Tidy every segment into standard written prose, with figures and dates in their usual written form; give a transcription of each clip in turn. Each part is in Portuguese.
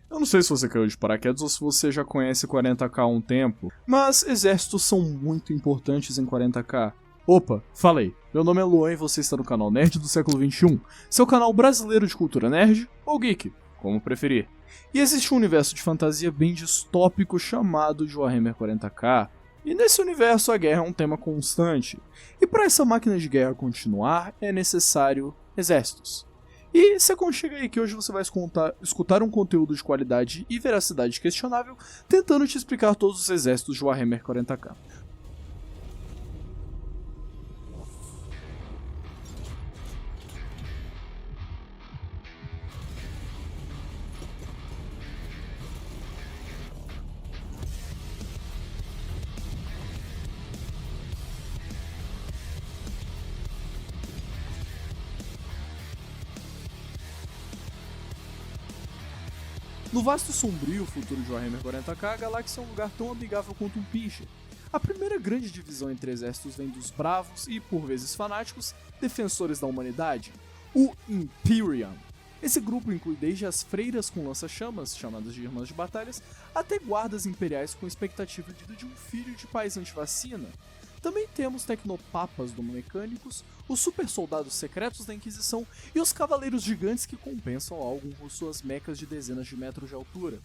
Eu não sei se você caiu de paraquedas ou se você já conhece 40k há um tempo, mas exércitos são muito importantes em 40k. Opa, falei. Meu nome é Luan e você está no canal Nerd do século XXI, seu canal brasileiro de cultura nerd ou geek, como preferir. E existe um universo de fantasia bem distópico chamado de Warhammer 40k, e nesse universo a guerra é um tema constante. E para essa máquina de guerra continuar, é necessário exércitos. E se aconchega aí que hoje você vai escutar um conteúdo de qualidade e veracidade questionável, tentando te explicar todos os exércitos de Warhammer 40k. No vasto e sombrio futuro de Warhammer 40k, a galáxia é um lugar tão amigável quanto um pincher. A primeira grande divisão entre exércitos vem dos bravos e, por vezes fanáticos, defensores da humanidade, o Imperium. Esse grupo inclui desde as freiras com lança-chamas, chamadas de irmãs de batalhas, até guardas imperiais com expectativa de um filho de pais antivacina. Também temos tecnopapas mecânicos, os super soldados secretos da Inquisição e os cavaleiros gigantes que compensam algo com suas mechas de dezenas de metros de altura.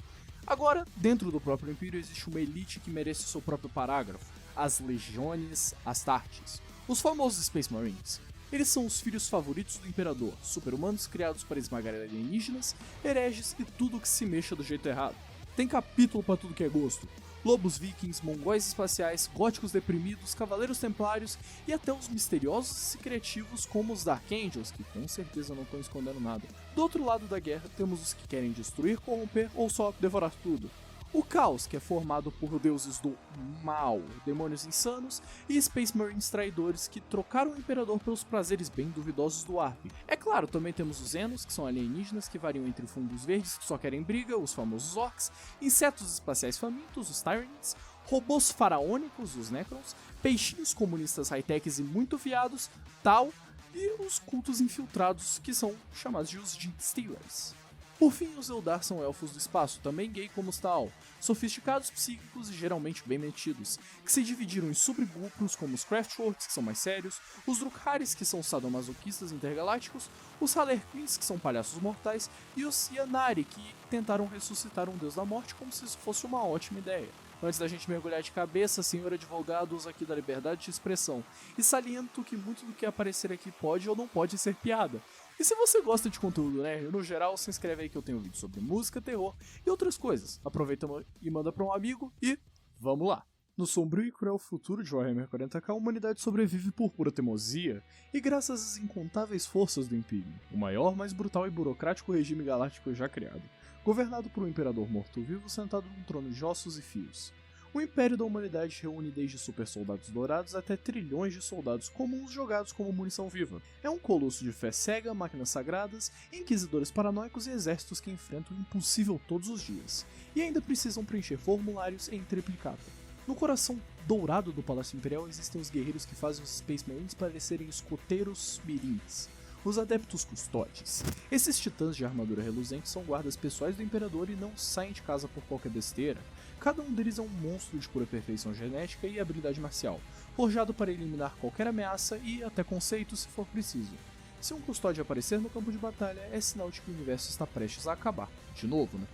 Agora, dentro do próprio Império existe uma elite que merece seu próprio parágrafo, as Legiones Astartes, os famosos Space Marines. Eles são os filhos favoritos do Imperador, super-humanos criados para esmagar alienígenas, hereges e tudo que se mexa do jeito errado. Tem capítulo pra tudo que é gosto. Lobos vikings, mongóis espaciais, góticos deprimidos, cavaleiros templários e até os misteriosos e criativos como os Dark Angels, que com certeza não estão escondendo nada. Do outro lado da guerra temos os que querem destruir, corromper ou só devorar tudo. O Caos, que é formado por deuses do mal, demônios insanos e Space Marines traidores que trocaram o Imperador pelos prazeres bem duvidosos do Arp. É claro, também temos os Xenos, que são alienígenas que variam entre fungos verdes que só querem briga, os famosos Orcs, insetos espaciais famintos, os Tyrants, robôs faraônicos, os Necrons, peixinhos comunistas high-techs e muito viados, Tal, e os cultos infiltrados, que são chamados de os Jin Stealers. Por fim, os Eldar são elfos do espaço, também gay como os Tal, sofisticados, psíquicos e geralmente bem metidos, que se dividiram em subgrupos como os Craftworks, que são mais sérios, os Drukharis, que são sadomasoquistas intergalácticos, os Halerquins, que são palhaços mortais, e os Yanari, que tentaram ressuscitar um deus da morte como se isso fosse uma ótima ideia. Antes da gente mergulhar de cabeça, senhor advogado usa aqui da liberdade de expressão, e saliento que muito do que aparecer aqui pode ou não pode ser piada. E se você gosta de conteúdo nerd, no geral, se inscreve aí que eu tenho vídeo sobre música, terror e outras coisas. Aproveita e manda pra um amigo e vamos lá! No sombrio e cruel futuro de Warhammer 40k, a humanidade sobrevive por pura teimosia, e graças às incontáveis forças do Imperium, o maior, mais brutal e burocrático regime galáctico já criado, governado por um imperador morto-vivo sentado num trono de ossos e fios. O Império da Humanidade reúne desde super soldados dourados até trilhões de soldados comuns jogados como munição viva. É um colosso de fé cega, máquinas sagradas, inquisidores paranoicos e exércitos que enfrentam o impossível todos os dias, e ainda precisam preencher formulários em triplicata. No coração dourado do Palácio Imperial existem os guerreiros que fazem os Space Marines parecerem escoteiros mirins, os Adeptos Custodes. Esses titãs de armadura reluzente são guardas pessoais do Imperador e não saem de casa por qualquer besteira. Cada um deles é um monstro de pura perfeição genética e habilidade marcial, forjado para eliminar qualquer ameaça e até conceitos se for preciso. Se um custódio aparecer no campo de batalha, é sinal de que o universo está prestes a acabar. De novo, né?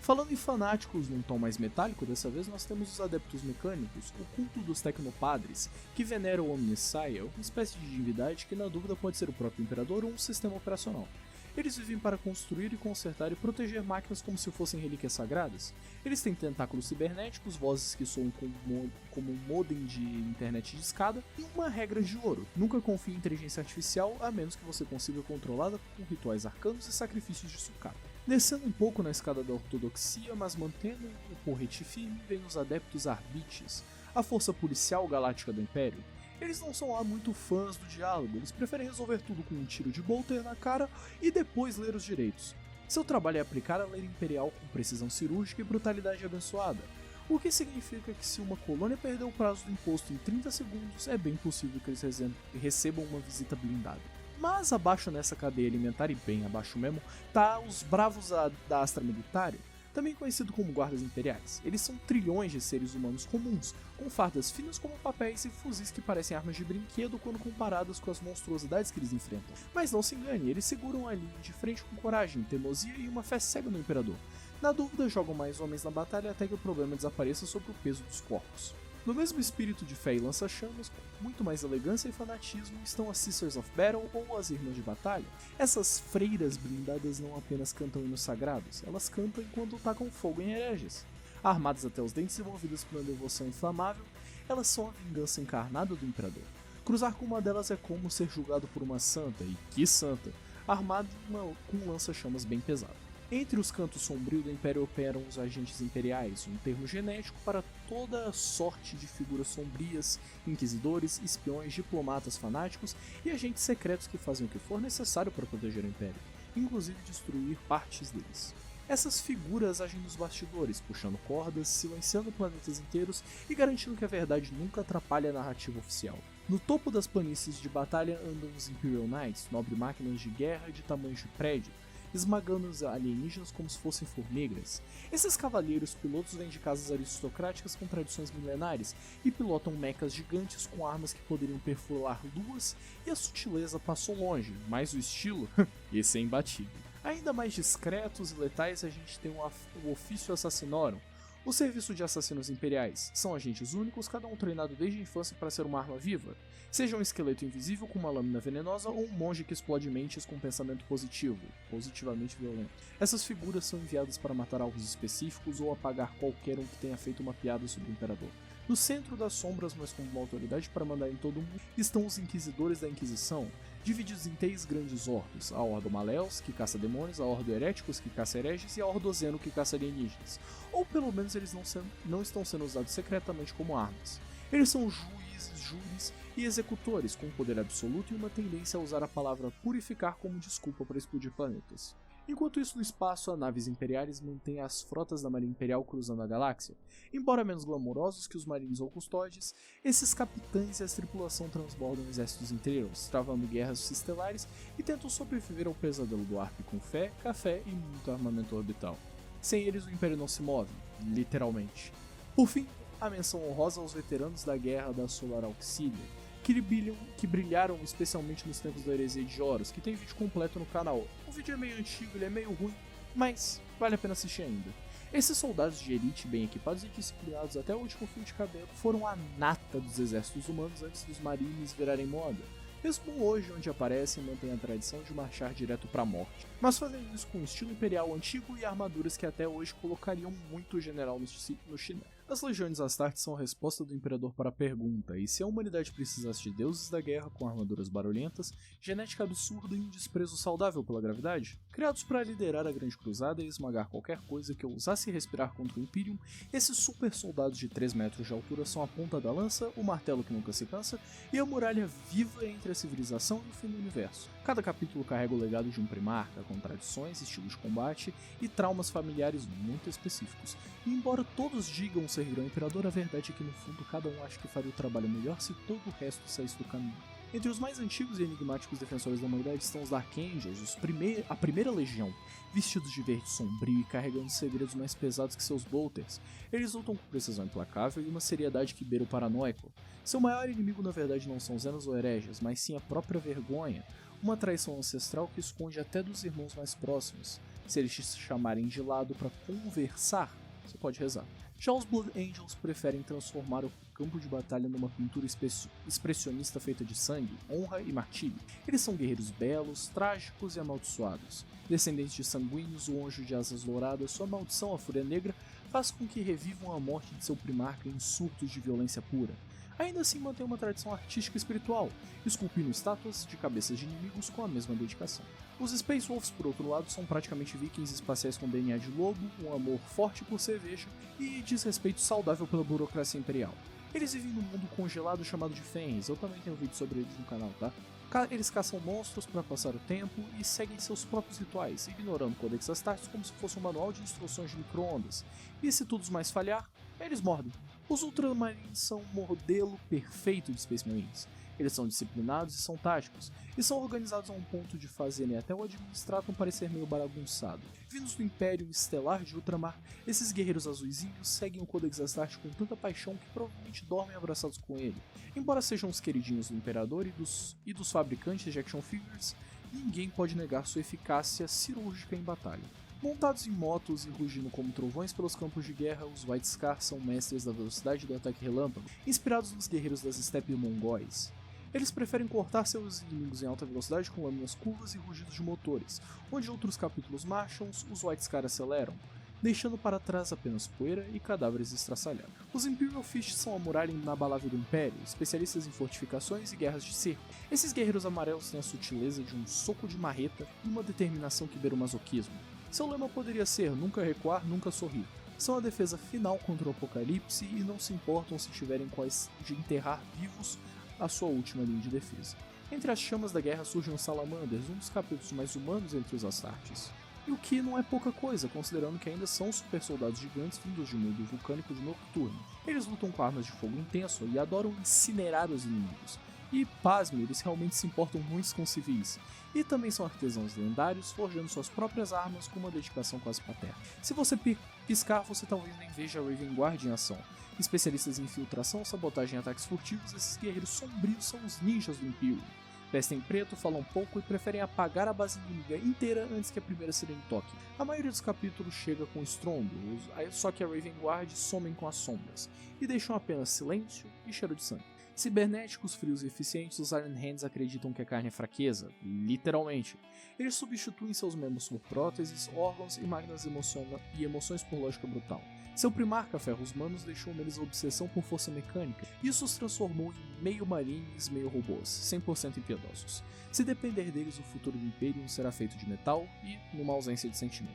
Falando em fanáticos num tom mais metálico, dessa vez nós temos os Adeptos Mecânicos, o culto dos Tecnopadres, que venera o Omnissiah, uma espécie de divindade que na dúvida pode ser o próprio Imperador ou um sistema operacional. Eles vivem para construir e consertar e proteger máquinas como se fossem relíquias sagradas. Eles têm tentáculos cibernéticos, vozes que soam como um modem de internet de escada, e uma regra de ouro: nunca confie em inteligência artificial a menos que você consiga controlá-la com rituais arcanos e sacrifícios de sucata. Descendo um pouco na escada da ortodoxia, mas mantendo o porrete firme, vem os Adeptos Arbites, a força policial galáctica do Império. Eles não são lá muito fãs do diálogo, eles preferem resolver tudo com um tiro de bolter na cara e depois ler os direitos. Seu trabalho é aplicar a lei imperial com precisão cirúrgica e brutalidade abençoada, o que significa que se uma colônia perder o prazo do imposto em 30 segundos, é bem possível que eles recebam uma visita blindada. Mas abaixo nessa cadeia alimentar, e bem abaixo mesmo, tá os bravos da Astra Militaria, também conhecido como guardas imperiais. Eles são trilhões de seres humanos comuns, com fardas finas como papéis e fuzis que parecem armas de brinquedo quando comparadas com as monstruosidades que eles enfrentam. Mas não se engane, eles seguram a linha de frente com coragem, teimosia e uma fé cega no Imperador. Na dúvida, jogam mais homens na batalha até que o problema desapareça sob o peso dos corpos. No mesmo espírito de fé e lança-chamas, com muito mais elegância e fanatismo, estão as Sisters of Battle ou as Irmãs de Batalha. Essas freiras blindadas não apenas cantam hinos sagrados, elas cantam enquanto tacam fogo em hereges. Armadas até os dentes e movidas por uma devoção inflamável, elas são a vingança encarnada do Imperador. Cruzar com uma delas é como ser julgado por uma santa, e que santa, armada com um lança-chamas bem pesado. Entre os cantos sombrios do Império operam os agentes imperiais, um termo genético para toda sorte de figuras sombrias, inquisidores, espiões, diplomatas fanáticos e agentes secretos que fazem o que for necessário para proteger o Império, inclusive destruir partes deles. Essas figuras agem nos bastidores, puxando cordas, silenciando planetas inteiros e garantindo que a verdade nunca atrapalhe a narrativa oficial. No topo das planícies de batalha andam os Imperial Knights, nobre máquinas de guerra de tamanho de prédio, esmagando os alienígenas como se fossem formigas. Esses cavaleiros pilotos vêm de casas aristocráticas com tradições milenares e pilotam mechas gigantes com armas que poderiam perfurar luas, e a sutileza passou longe, mas o estilo, esse é imbatível. Ainda mais discretos e letais, a gente tem o Ofício Assassinorum, o serviço de assassinos imperiais. São agentes únicos, cada um treinado desde a infância para ser uma arma viva, seja um esqueleto invisível com uma lâmina venenosa ou um monge que explode mentes com um pensamento positivo, positivamente violento. Essas figuras são enviadas para matar alvos específicos ou apagar qualquer um que tenha feito uma piada sobre o Imperador. No centro das sombras, mas com uma autoridade para mandar em todo mundo, estão os Inquisidores da Inquisição, divididos em 3 grandes ordos: a Ordo Maleus, que caça demônios, a Ordo Heréticos, que caça hereges, e a Ordo Zeno, que caça alienígenas. Ou pelo menos eles não estão sendo usados secretamente como armas. Eles são juízes, júris e executores, com poder absoluto e uma tendência a usar a palavra purificar como desculpa para explodir planetas. Enquanto isso, no espaço, as naves imperiais mantêm as frotas da Marinha Imperial cruzando a galáxia. Embora menos glamourosos que os marines ou custódios, esses capitães e a tripulação transbordam exércitos inteiros, travando guerras estelares e tentam sobreviver ao pesadelo do Arp com fé, café e muito armamento orbital. Sem eles, o Império não se move, literalmente. Por fim, a menção honrosa aos veteranos da Guerra da Solar Auxilia, que brilharam especialmente nos tempos da Heresia de Horus, que tem vídeo completo no canal. O vídeo é meio antigo, ele é meio ruim, mas vale a pena assistir ainda. Esses soldados de elite bem equipados e disciplinados até o último fio de cabelo foram a nata dos exércitos humanos antes dos marines virarem moda. Mesmo hoje, onde aparecem, mantém a tradição de marchar direto para a morte, mas fazendo isso com um estilo imperial antigo e armaduras que até hoje colocariam muito o general no chinelo. As legiões Astartes são a resposta do Imperador para a pergunta: e se a humanidade precisasse de deuses da guerra com armaduras barulhentas, genética absurda e um desprezo saudável pela gravidade? Criados para liderar a Grande Cruzada e esmagar qualquer coisa que ousasse respirar contra o Imperium, esses super soldados de 3 metros de altura são a ponta da lança, o martelo que nunca se cansa e a muralha viva entre a civilização e o fim do universo. Cada capítulo carrega o legado de um primarca, com tradições, estilos de combate e traumas familiares muito específicos. E embora todos digam ser grão imperador, a verdade é que no fundo cada um acha que faria o trabalho melhor se todo o resto saísse do caminho. Entre os mais antigos e enigmáticos defensores da humanidade estão os Dark Angels, a primeira legião, vestidos de verde sombrio e carregando segredos mais pesados que seus bolters. Eles lutam com precisão implacável e uma seriedade que beira o paranoico. Seu maior inimigo na verdade não são Zenos ou hereges, mas sim a própria vergonha, uma traição ancestral que esconde até dos irmãos mais próximos. Se eles te chamarem de lado para conversar, você pode rezar. Já os Blood Angels preferem transformar o campo de batalha numa pintura expressionista feita de sangue, honra e martírio. Eles são guerreiros belos, trágicos e amaldiçoados. Descendentes de sanguíneos, o anjo de asas douradas, sua maldição, a fúria negra, faz com que revivam a morte de seu primarca em surtos de violência pura. Ainda assim mantém uma tradição artística e espiritual, esculpindo estátuas de cabeças de inimigos com a mesma dedicação. Os Space Wolves, por outro lado, são praticamente vikings espaciais com DNA de lobo, um amor forte por cerveja e desrespeito saudável pela burocracia imperial. Eles vivem num mundo congelado chamado de Fenris, eu também tenho um vídeo sobre eles no canal, tá? Eles caçam monstros para passar o tempo e seguem seus próprios rituais, ignorando o Codex Astartes como se fosse um manual de instruções de micro-ondas. E se tudo mais falhar, eles mordem. Os Ultramarines são um modelo perfeito de Space Marines. Eles são disciplinados e são táticos, e são organizados a um ponto de fazerem até o Administratum parecer meio bagunçado. Vindos do Império Estelar de Ultramar, esses guerreiros azuizinhos seguem o Codex Astarte com tanta paixão que provavelmente dormem abraçados com ele. Embora sejam os queridinhos do Imperador e dos fabricantes de action figures, ninguém pode negar sua eficácia cirúrgica em batalha. Montados em motos e rugindo como trovões pelos campos de guerra, os White Scar são mestres da velocidade do ataque relâmpago, inspirados nos guerreiros das estepes mongóis. Eles preferem cortar seus inimigos em alta velocidade com lâminas curvas e rugidos de motores, onde outros capítulos marcham, os White Scar aceleram, deixando para trás apenas poeira e cadáveres estraçalhados. Os Imperial Fist são a muralha inabalável do Império, especialistas em fortificações e guerras de cerco. Esses guerreiros amarelos têm a sutileza de um soco de marreta e uma determinação que beira o masoquismo. Seu lema poderia ser nunca recuar, nunca sorrir. São a defesa final contra o apocalipse e não se importam se tiverem quais de enterrar vivos a sua última linha de defesa. Entre as chamas da guerra surgem os Salamanders, um dos capítulos mais humanos entre os Astartes. E o que não é pouca coisa, considerando que ainda são super soldados gigantes vindos de um mundo vulcânico de Nocturne. Eles lutam com armas de fogo intenso e adoram incinerar os inimigos. E, pasme, eles realmente se importam muito com civis. E também são artesãos lendários, forjando suas próprias armas com uma dedicação quase paterna. Se você piscar, você talvez nem veja a Raven Guard em ação. Especialistas em infiltração, sabotagem e ataques furtivos, esses guerreiros sombrios são os ninjas do Império. Vestem preto, falam pouco e preferem apagar a base inimiga inteira antes que a primeira sirene toque. A maioria dos capítulos chega com estrondo, só que a Raven Guard somem com as sombras, e deixam apenas silêncio e cheiro de sangue. Cibernéticos, frios e eficientes, os Iron Hands acreditam que a carne é fraqueza, literalmente. Eles substituem seus membros por próteses, órgãos e máquinas e emoções por lógica brutal. Seu primarca Ferros Manos deixou neles a obsessão por força mecânica, e isso os transformou em meio marines, meio robôs, 100% impiedosos. Se depender deles, o futuro do Imperium será feito de metal e numa ausência de sentimento.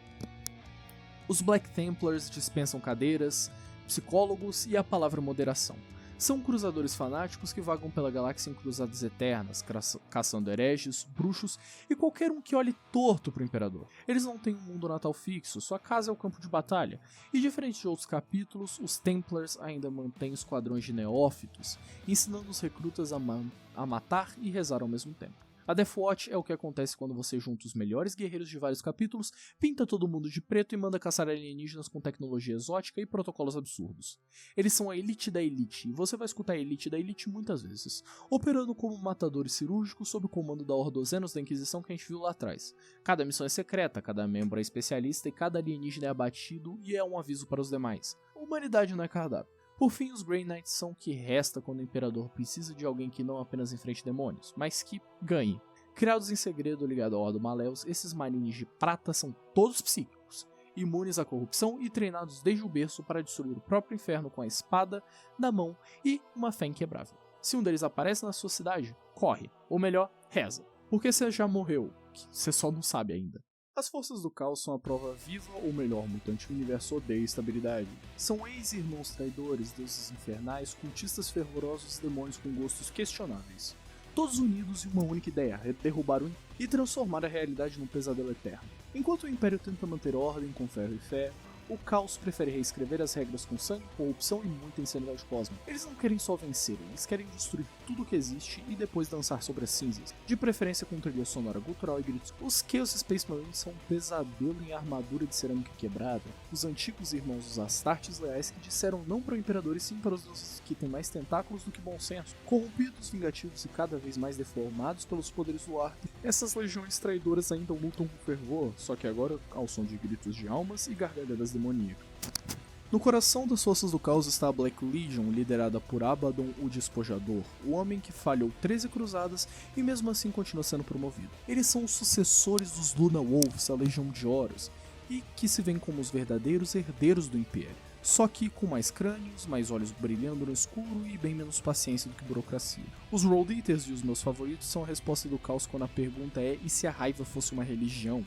Os Black Templars dispensam cadeiras, psicólogos e a palavra moderação. São cruzadores fanáticos que vagam pela galáxia em cruzadas eternas, caçando hereges, bruxos e qualquer um que olhe torto pro Imperador. Eles não têm um mundo natal fixo, sua casa é o campo de batalha, e diferente de outros capítulos, os Templars ainda mantêm esquadrões de neófitos, ensinando os recrutas a matar e rezar ao mesmo tempo. A Death Watch é o que acontece quando você junta os melhores guerreiros de vários capítulos, pinta todo mundo de preto e manda caçar alienígenas com tecnologia exótica e protocolos absurdos. Eles são a elite da elite, e você vai escutar a elite da elite muitas vezes, operando como matadores cirúrgicos sob o comando da Ordozenos da Inquisição que a gente viu lá atrás. Cada missão é secreta, cada membro é especialista e cada alienígena é abatido e é um aviso para os demais. A humanidade não é cardápio. Por fim, os Grey Knights são o que resta quando o Imperador precisa de alguém que não apenas enfrente demônios, mas que ganhe. Criados em segredo ligado ao Ordo Maleus, esses marines de prata são todos psíquicos, imunes à corrupção e treinados desde o berço para destruir o próprio inferno com a espada na mão e uma fé inquebrável. Se um deles aparece na sua cidade, corre, ou melhor, reza, porque você já morreu, você só não sabe ainda. As forças do caos são a prova viva, ou melhor, mutante que o universo odeia estabilidade. São ex-irmãos traidores, deuses infernais, cultistas fervorosos e demônios com gostos questionáveis. Todos unidos em uma única ideia, derrubar o e transformar a realidade num pesadelo eterno. Enquanto o Império tenta manter ordem com ferro e fé, o caos prefere reescrever as regras com sangue, corrupção e muita insanidade cósmica. Eles não querem só vencer, eles querem destruir tudo que existe e depois dançar sobre as cinzas, de preferência com trilha sonora gutural e gritos. Os Chaos Space Marines são um pesadelo em armadura de cerâmica quebrada, os antigos irmãos dos Astartes leais que disseram não para o Imperador e sim para os deuses que têm mais tentáculos do que bom senso, corrompidos, vingativos e cada vez mais deformados pelos poderes do ar. Essas legiões traidoras ainda lutam com fervor, só que agora ao som de gritos de almas e gargalhadas demoníacas. No coração das forças do caos está a Black Legion, liderada por Abaddon o Despojador, o homem que falhou 13 cruzadas e mesmo assim continua sendo promovido. Eles são os sucessores dos Luna Wolves, a Legião de Horus, e que se veem como os verdadeiros herdeiros do Império, só que com mais crânios, mais olhos brilhando no escuro e bem menos paciência do que burocracia. Os Road Eaters e os meus favoritos são a resposta do caos quando a pergunta é: e se a raiva fosse uma religião?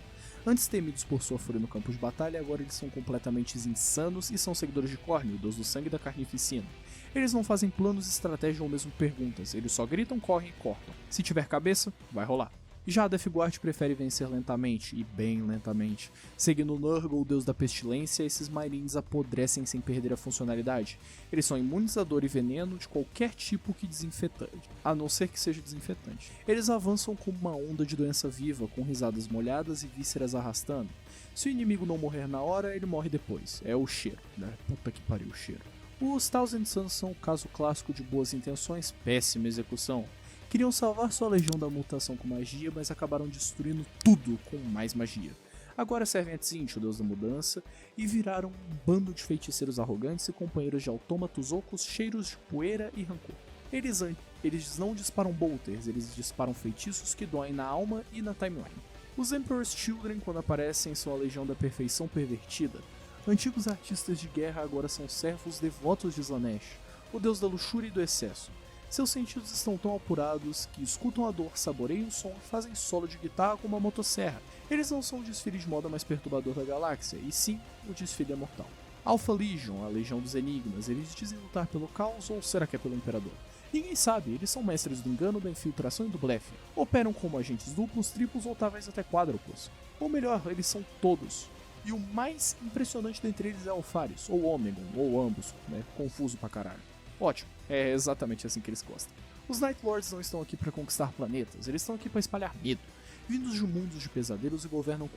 Antes temidos por sua fúria no campo de batalha, agora eles são completamente insanos e são seguidores de Khorne, o deus do sangue e da carnificina. Eles não fazem planos, estratégia ou mesmo perguntas, eles só gritam, correm e cortam. Se tiver cabeça, vai rolar. Já a Deathguard prefere vencer lentamente, e bem lentamente. Seguindo Nurgle, o deus da pestilência, esses Marines apodrecem sem perder a funcionalidade. Eles são imunes a dor e veneno de qualquer tipo que desinfetante, a não ser que seja desinfetante. Eles avançam como uma onda de doença viva, com risadas molhadas e vísceras arrastando. Se o inimigo não morrer na hora, ele morre depois. É o cheiro, né? Puta que pariu, o cheiro. Os Thousand Sons são o caso clássico de boas intenções, péssima execução. Queriam salvar sua legião da mutação com magia, mas acabaram destruindo tudo com mais magia. Agora servem a Tzeentch, o deus da mudança, e viraram um bando de feiticeiros arrogantes e companheiros de autômatos ocos cheiros de poeira e rancor. Eles não disparam bolters, eles disparam feitiços que doem na alma e na timeline. Os Emperor's Children, quando aparecem, são a legião da perfeição pervertida. Antigos artistas de guerra agora são servos devotos de Slaanesh, o deus da luxúria e do excesso. Seus sentidos estão tão apurados que escutam a dor, saboreiam o som e fazem solo de guitarra com uma motosserra. Eles não são o desfile de moda mais perturbador da galáxia, e sim o desfile é mortal. Alpha Legion, a legião dos enigmas, eles dizem lutar pelo caos ou será que é pelo imperador? Ninguém sabe, eles são mestres do engano, da infiltração e do blefe. Operam como agentes duplos, triplos ou talvez até quádruplos. Ou melhor, eles são todos. E o mais impressionante dentre eles é Alpharius, ou Omegon, ou ambos, né? Confuso pra caralho. Ótimo, é exatamente assim que eles gostam. Os Night Lords não estão aqui para conquistar planetas, eles estão aqui para espalhar medo. Vindos de mundos de pesadelos e governam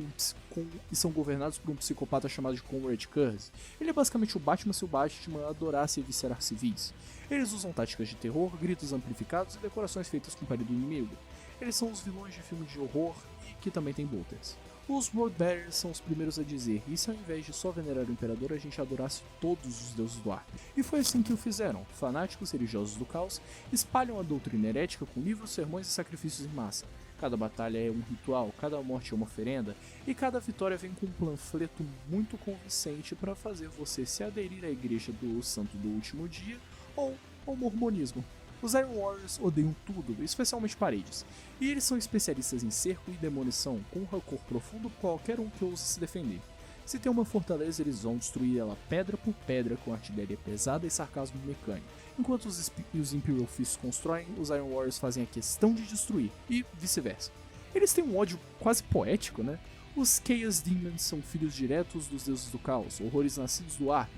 e são governados por um psicopata chamado de Conrad Curse. Ele é basicamente o Batman se o Batman adorasse eviscerar civis. Eles usam táticas de terror, gritos amplificados e decorações feitas com pele do inimigo. Eles são os vilões de filmes de horror e que também tem bolters. Os World Bearers são os primeiros a dizer, e se ao invés de só venerar o Imperador a gente adorasse todos os deuses do Ark? E foi assim que o fizeram. Fanáticos religiosos do caos espalham a doutrina herética com livros, sermões e sacrifícios em massa. Cada batalha é um ritual, cada morte é uma oferenda, e cada vitória vem com um panfleto muito convincente para fazer você se aderir à igreja do Santo do Último Dia ou ao mormonismo. Os Iron Warriors odeiam tudo, especialmente paredes, e eles são especialistas em cerco e demolição, com um rancor profundo por qualquer um que ouse se defender. Se tem uma fortaleza, eles vão destruir ela pedra por pedra com artilharia pesada e sarcasmo mecânico. Enquanto os Imperial Fists constroem, os Iron Warriors fazem a questão de destruir, e vice-versa. Eles têm um ódio quase poético, né? Os Chaos Demons são filhos diretos dos deuses do caos, horrores nascidos do Ark,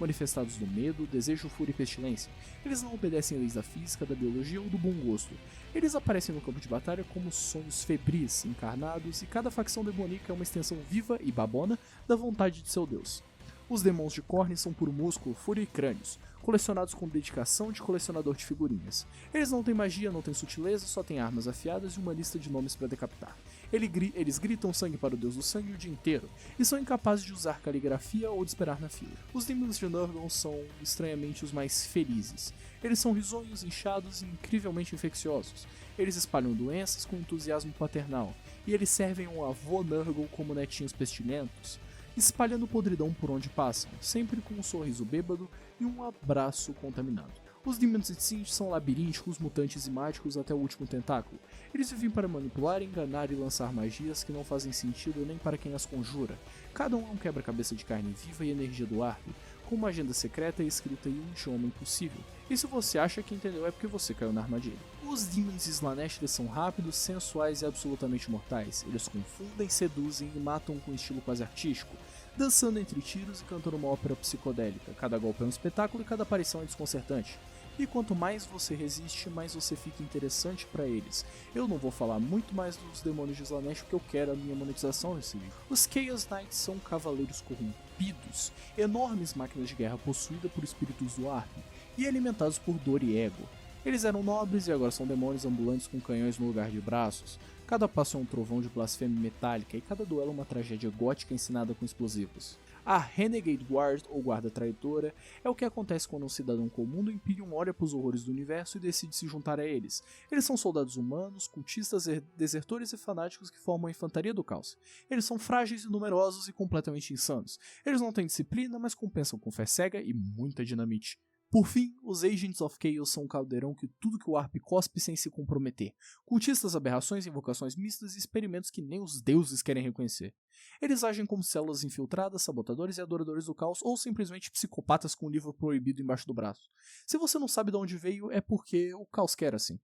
manifestados do medo, desejo, fúria e pestilência. Eles não obedecem leis da física, da biologia ou do bom gosto. Eles aparecem no campo de batalha como sonhos febris, encarnados, e cada facção demoníaca é uma extensão viva e babona da vontade de seu deus. Os demônios de Khorne são puro músculo, fúria e crânios, colecionados com dedicação de colecionador de figurinhas. Eles não têm magia, não têm sutileza, só têm armas afiadas e uma lista de nomes para decapitar. Eles gritam sangue para o deus do sangue o dia inteiro, e são incapazes de usar caligrafia ou de esperar na fila. Os Demons de Nurgle são, estranhamente, os mais felizes. Eles são risonhos, inchados e incrivelmente infecciosos. Eles espalham doenças com entusiasmo paternal, e eles servem um avô Nurgle como netinhos pestilentos, espalhando podridão por onde passam, sempre com um sorriso bêbado e um abraço contaminado. Os Demons de Tzeentch são labirínticos, mutantes e mágicos até o último tentáculo. Eles vivem para manipular, enganar e lançar magias que não fazem sentido nem para quem as conjura. Cada um é um quebra-cabeça de carne viva e energia do Ark, com uma agenda secreta escrita em um idioma impossível. E se você acha que entendeu é porque você caiu na armadilha. Os Demons de Slaanesh são rápidos, sensuais e absolutamente mortais. Eles confundem, seduzem e matam com um estilo quase artístico, dançando entre tiros e cantando uma ópera psicodélica. Cada golpe é um espetáculo e cada aparição é desconcertante. E quanto mais você resiste, mais você fica interessante para eles. Eu não vou falar muito mais dos demônios de Slaanesh porque eu quero a minha monetização nesse vídeo. Os Chaos Knights são cavaleiros corrompidos, enormes máquinas de guerra possuídas por espíritos do Ark e alimentados por dor e ego. Eles eram nobres e agora são demônios ambulantes com canhões no lugar de braços. Cada passo é um trovão de blasfêmia metálica e cada duelo é uma tragédia gótica ensinada com explosivos. A Renegade Guard, ou Guarda Traidora, é o que acontece quando um cidadão comum do Imperium olha para os horrores do universo e decide se juntar a eles. Eles são soldados humanos, cultistas, desertores e fanáticos que formam a infantaria do caos. Eles são frágeis e numerosos e completamente insanos. Eles não têm disciplina, mas compensam com fé cega e muita dinamite. Por fim, os Agents of Chaos são um caldeirão que tudo que o Arp cospe sem se comprometer. Cultistas, aberrações, invocações mistas e experimentos que nem os deuses querem reconhecer. Eles agem como células infiltradas, sabotadores e adoradores do caos ou simplesmente psicopatas com um livro proibido embaixo do braço. Se você não sabe de onde veio, é porque o caos quer assim.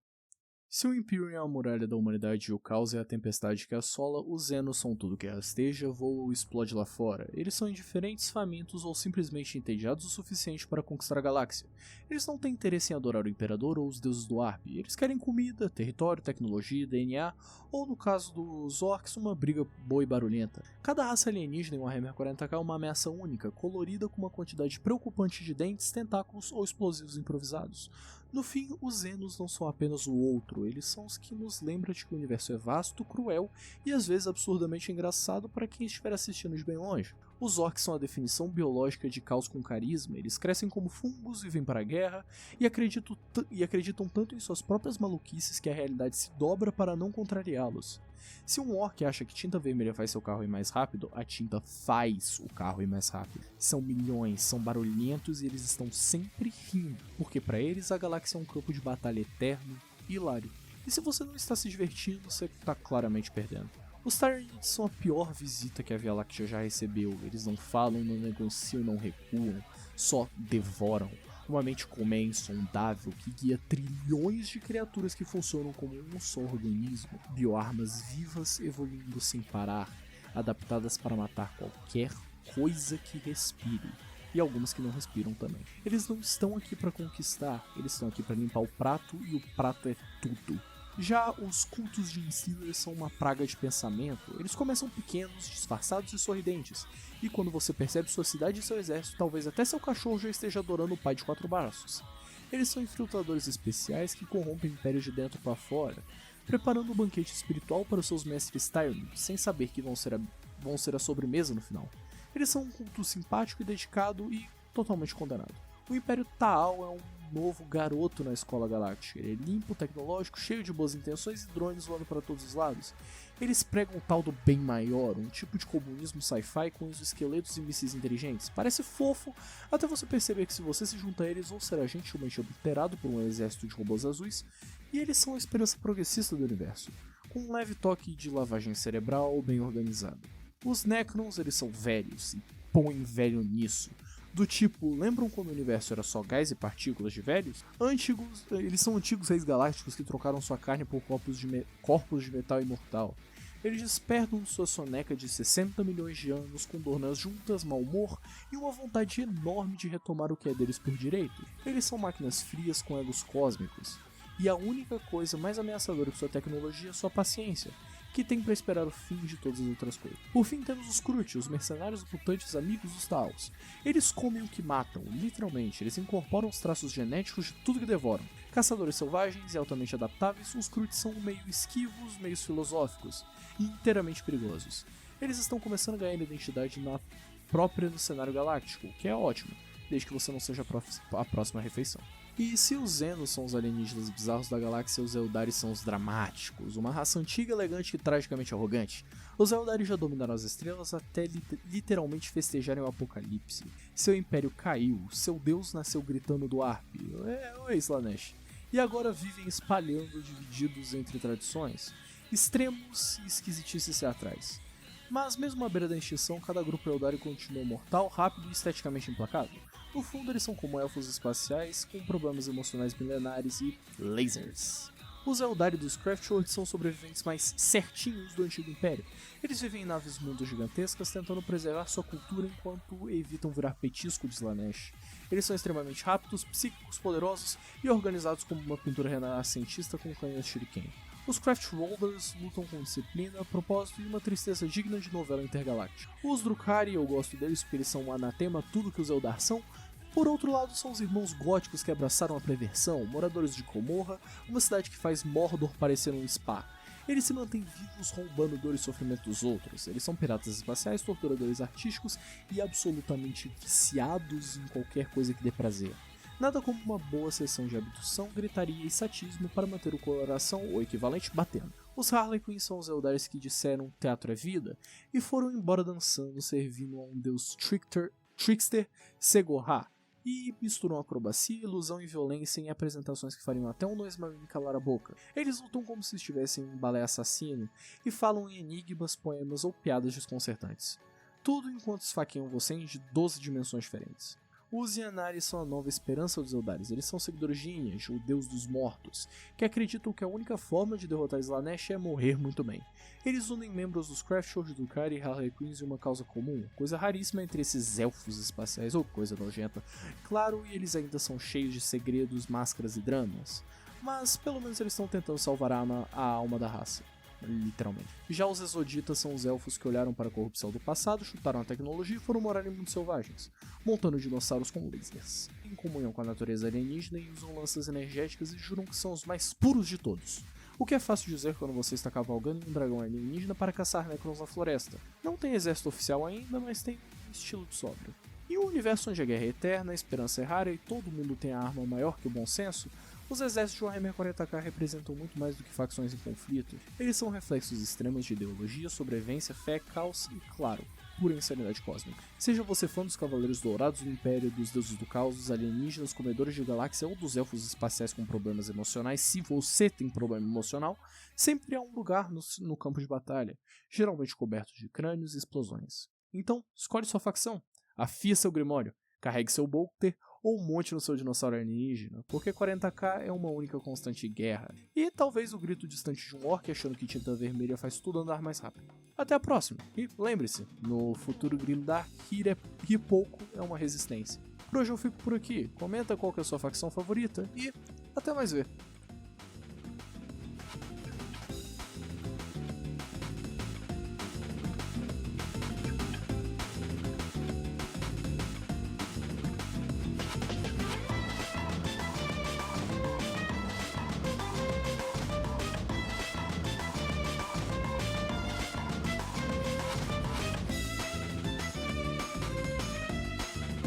Se o Imperium é a muralha da humanidade e o caos é a tempestade que assola, os Xenos são tudo que rasteja, voa ou explode lá fora. Eles são indiferentes, famintos ou simplesmente entediados o suficiente para conquistar a galáxia. Eles não têm interesse em adorar o Imperador ou os deuses do Arp. Eles querem comida, território, tecnologia, DNA, ou no caso dos Orcs, uma briga boa e barulhenta. Cada raça alienígena em Warhammer 40k é uma ameaça única, colorida com uma quantidade preocupante de dentes, tentáculos ou explosivos improvisados. No fim, os Xenos não são apenas o outro, eles são os que nos lembram de que o universo é vasto, cruel e às vezes absurdamente engraçado para quem estiver assistindo de bem longe. Os Orcs são a definição biológica de caos com carisma, eles crescem como fungos, vivem para a guerra e acreditam tanto em suas próprias maluquices que a realidade se dobra para não contrariá-los. Se um orc acha que tinta vermelha faz seu carro ir mais rápido, a tinta faz o carro ir mais rápido. São milhões, são barulhentos e eles estão sempre rindo, porque para eles a galáxia é um campo de batalha eterno e hilário. E se você não está se divertindo, você está claramente perdendo. Os Tyranids são a pior visita que a Via Láctea já recebeu. Eles não falam, não negociam, não recuam, só devoram. Uma mente como é insondável que guia trilhões de criaturas que funcionam como um só organismo, bioarmas vivas evoluindo sem parar, adaptadas para matar qualquer coisa que respire, e algumas que não respiram também. Eles não estão aqui para conquistar, eles estão aqui para limpar o prato e o prato é tudo. Já os cultos de Instealers são uma praga de pensamento. Eles começam pequenos, disfarçados e sorridentes, e quando você percebe sua cidade e seu exército, talvez até seu cachorro já esteja adorando o pai de 4 braços. Eles são infiltradores especiais que corrompem impérios de dentro para fora, preparando um banquete espiritual para os seus mestres Tyranids, sem saber que vão ser a sobremesa no final. Eles são um culto simpático e dedicado e totalmente condenado. O Império Taal é um novo garoto na escola galáctica. Ele é limpo, tecnológico, cheio de boas intenções e drones voando para todos os lados. Eles pregam o tal do bem maior, um tipo de comunismo sci-fi com esqueletos e mísseis inteligentes. Parece fofo, até você perceber que se você se junta a eles, ou será gentilmente obliterado por um exército de robôs azuis, e eles são a esperança progressista do universo, com um leve toque de lavagem cerebral bem organizado. Os Necrons, eles são velhos, e põem velho nisso. Do tipo, lembram quando o universo era só gás e partículas de velhos? Eles são antigos reis galácticos que trocaram sua carne por corpos de metal imortal. Eles despertam sua soneca de 60 milhões de anos com dor nas juntas, mau humor e uma vontade enorme de retomar o que é deles por direito. Eles são máquinas frias com egos cósmicos. E a única coisa mais ameaçadora que sua tecnologia é sua paciência, que tem para esperar o fim de todas as outras coisas. Por fim temos os Krut, os mercenários mutantes amigos dos Taals. Eles comem o que matam, literalmente, eles incorporam os traços genéticos de tudo que devoram. Caçadores selvagens e altamente adaptáveis, os Krut são meio esquivos, meio filosóficos e inteiramente perigosos. Eles estão começando a ganhar identidade própria no cenário galáctico, o que é ótimo, desde que você não seja a próxima refeição. E se os Xenos são os alienígenas bizarros da galáxia, os Eldari são os dramáticos, uma raça antiga, elegante e tragicamente arrogante. Os Eldari já dominaram as estrelas até literalmente festejarem o apocalipse. Seu império caiu, seu deus nasceu gritando do Arp, Slaanesh, e agora vivem espalhando divididos entre tradições, extremos e esquisitices teatrais. Mas mesmo à beira da extinção, cada grupo Eldari continua mortal, rápido e esteticamente implacável. No fundo, eles são como elfos espaciais, com problemas emocionais milenares e lasers. Os Eldari dos Craftworld são sobreviventes mais certinhos do Antigo Império. Eles vivem em naves mundos gigantescas, tentando preservar sua cultura enquanto evitam virar petisco de Slaanesh. Eles são extremamente rápidos, psíquicos, poderosos e organizados como uma pintura renascentista com canhões shuriken. Os Craftworlders lutam com disciplina, propósito e uma tristeza digna de novela intergaláctica. Os Drukhari, eu gosto deles porque eles são um anatema a tudo que os Eldar são. Por outro lado, são os irmãos góticos que abraçaram a perversão, moradores de Comorra, uma cidade que faz Mordor parecer um spa. Eles se mantêm vivos roubando dor e sofrimento dos outros. Eles são piratas espaciais, torturadores artísticos e absolutamente viciados em qualquer coisa que dê prazer. Nada como uma boa sessão de abdução, gritaria e satismo para manter o coração, ou equivalente, batendo. Os Harlequins são os Eldaris que disseram teatro é vida e foram embora dançando, servindo a um deus trickster Segorra, e misturam acrobacia, ilusão e violência em apresentações que fariam até um Noise Marine calar a boca. Eles lutam como se estivessem em um balé assassino e falam em enigmas, poemas ou piadas desconcertantes. Tudo enquanto esfaqueiam você em 12 dimensões diferentes. Os Yannari são a nova esperança dos Eldaris. Eles são seguidores de Inyas, o deus dos mortos, que acreditam que a única forma de derrotar Slaanesh é morrer muito bem. Eles unem membros dos Craftworld, Drukhari e Harlequins em uma causa comum, coisa raríssima entre esses elfos espaciais ou coisa nojenta. Claro, e eles ainda são cheios de segredos, máscaras e dramas, mas pelo menos eles estão tentando salvar a alma da raça. Literalmente. Já os Exoditas são os elfos que olharam para a corrupção do passado, chutaram a tecnologia e foram morar em mundos selvagens, montando dinossauros com lasers, em comunhão com a natureza alienígena, e usam lanças energéticas e juram que são os mais puros de todos. O que é fácil dizer quando você está cavalgando em um dragão alienígena para caçar Necrons na floresta. Não tem exército oficial ainda, mas tem um estilo de sóbrio. Em um universo onde a guerra é eterna, a esperança é rara e todo mundo tem a arma maior que o bom senso, os exércitos de Warhammer 40k representam muito mais do que facções em conflito. Eles são reflexos extremos de ideologia, sobrevivência, fé, caos e, claro, pura insanidade cósmica. Seja você fã dos Cavaleiros Dourados, do Império, dos Deuses do Caos, dos alienígenas, comedores de galáxia ou dos elfos espaciais com problemas emocionais, se você tem problema emocional, sempre há um lugar no campo de batalha, geralmente coberto de crânios e explosões. Então, escolhe sua facção, afia seu grimório, carregue seu bolter ou monte no seu dinossauro alienígena, porque 40k é uma única constante guerra, e talvez o grito distante de um orc achando que tinta vermelha faz tudo andar mais rápido. Até a próxima, e lembre-se, no futuro Grimdark, rir pouco é uma resistência. Por hoje eu fico por aqui, comenta qual que é a sua facção favorita, e até mais ver.